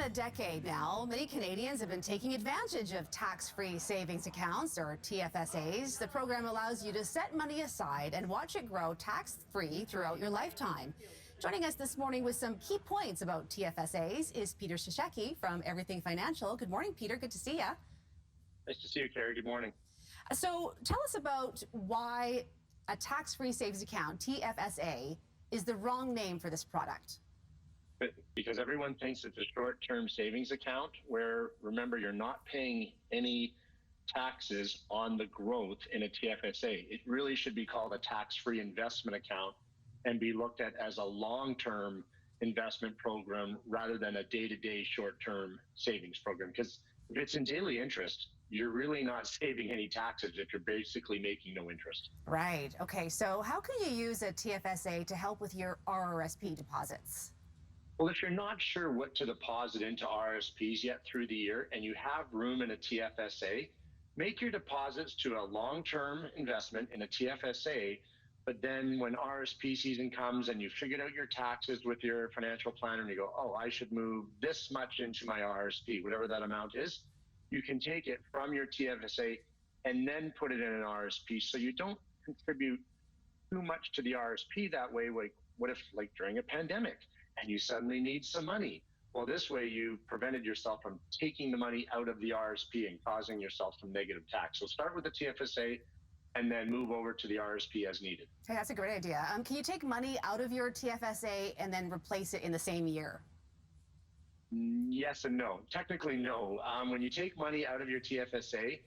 than a decade now, many Canadians have been taking advantage of tax-free savings accounts, or TFSAs. The program allows you to set money aside and watch it grow tax-free throughout your lifetime. Joining us this morning with some key points about TFSAs is Peter Shishecki from Everything Financial. Good morning, Peter. Good to see you. Nice to see you, Carrie. Good morning. So tell us about why a tax-free savings account, TFSA, is the wrong name for this product. Because everyone thinks it's a short-term savings account where, remember, you're not paying any taxes on the growth in a TFSA. It really should be called a tax-free investment account and be looked at as a long-term investment program rather than a day-to-day short-term savings program. Because if it's in daily interest, you're really not saving any taxes if you're basically making no interest. Right. Okay. So how can you use a TFSA to help with your RRSP deposits? Well, if you're not sure what to deposit into RRSPs yet through the year and you have room in a TFSA, make your deposits to a long-term investment in a TFSA. But then when RRSP season comes and you figured out your taxes with your financial planner and you go, oh, I should move this much into my RRSP, whatever that amount is, you can take it from your TFSA and then put it in an RRSP. So you don't contribute too much to the RRSP that way. Like, what if, like, during a pandemic and you suddenly need some money? Well, this way you prevented yourself from taking the money out of the RRSP and causing yourself some negative tax. So start with the TFSA and then move over to the RRSP as needed. Hey, that's a great idea. Can you take money out of your TFSA and then replace it in the same year? Yes and no. Technically, no. When you take money out of your TFSA,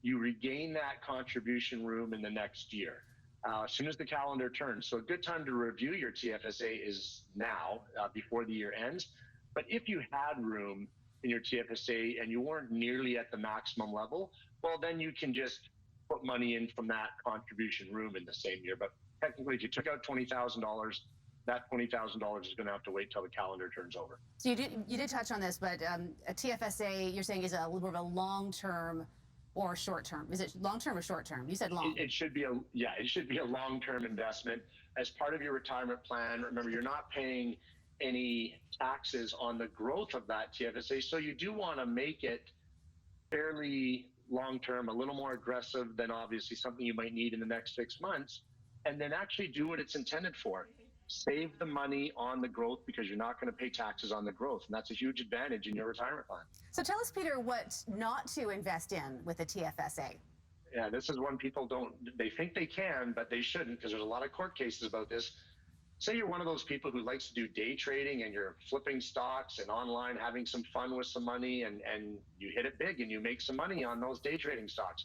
you regain that contribution room in the next year. As soon as the calendar turns. So a good time to review your TFSA is now, before the year ends. But if you had room in your TFSA and you weren't nearly at the maximum level, well, then you can just put money in from that contribution room in the same year. But technically, if you took out $20,000, that $20,000 is going to have to wait till the calendar turns over. So you did touch on this, but a TFSA, you're saying, is a little bit of a long-term or short-term? Is it long-term or short-term? You said long. It should be a long-term investment as part of your retirement plan. Remember, you're not paying any taxes on the growth of that TFSA, so you do want to make it fairly long-term, a little more aggressive than obviously something you might need in the next 6 months, and then actually do what it's intended for. Save the money on the growth because you're not going to pay taxes on the growth, and that's a huge advantage in your retirement plan. So tell us, Peter, what not to invest in with a TFSA. Yeah, this is one people they think they can, but they shouldn't, because there's a lot of court cases about this. Say you're one of those people who likes to do day trading and you're flipping stocks and online having some fun with some money, and you hit it big and you make some money on those day trading stocks.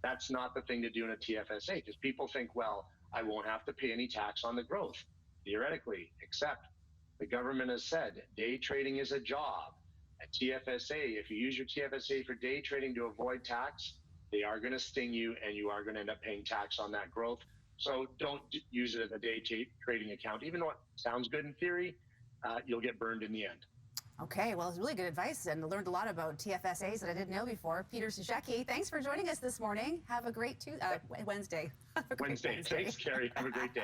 That's not the thing to do in a TFSA, because people think, well, I won't have to pay any tax on the growth, theoretically, except the government has said day trading is a job. At TFSA, if you use your TFSA for day trading to avoid tax, they are going to sting you and you are going to end up paying tax on that growth. So don't use it as a day trading account. Even though it sounds good in theory, you'll get burned in the end. Okay, well, it's really good advice, and I learned a lot about TFSAs that I didn't know before. Peter Shishecki, thanks for joining us this morning. Have a great Wednesday. Wednesday. Thanks, Carrie. Have a great day.